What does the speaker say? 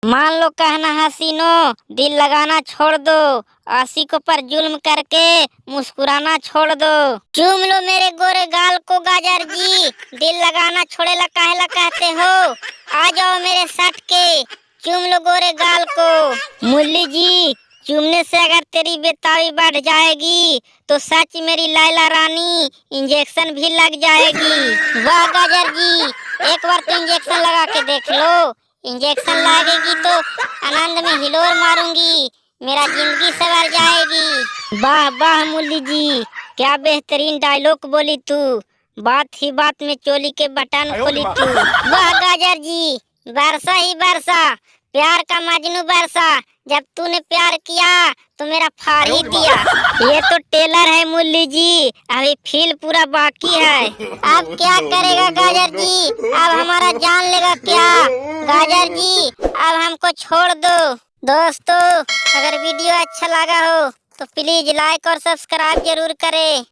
मान लो कहना हसीनो, दिल लगाना छोड़ दो, आशिकों पर जुल्म करके मुस्कुराना छोड़ दो। चूम लो मेरे गोरे गाल को गाजर जी, दिल लगाना छोड़ेला काहेला कहते हो। आ जाओ मेरे सट के, चूम लो गोरे गाल को। मुल्ली जी, चूमने से अगर तेरी बेताबी बढ़ जाएगी तो सच मेरी लैला रानी इंजेक्शन भी लग जाएगी। वाह गाजर जी, एक बार तो इंजेक्शन लगा के देख लो। इंजेक्शन लगेगी तो आनंद में हिलोर मारूंगी, मेरा जिंदगी सवर जाएगी। वाह वाह मुल्ली जी, क्या बेहतरीन डायलॉग बोली तू। बात ही बात में चोली के बटन खोली तू। वाह गाजर जी, बरसा ही बरसा, प्यार का मजनू बरसा। जब तूने प्यार किया तो मेरा फाड़ ही दिया। ये तो टेलर है मुल्ली जी, अभी फील पूरा बाकी है। अब क्या करेगा गाजर जी, अब हमारा जान लेगा क्या। गाजर जी, अब हमको छोड़ दो। दोस्तों, अगर वीडियो अच्छा लगा हो तो प्लीज लाइक और सब्सक्राइब जरूर करें।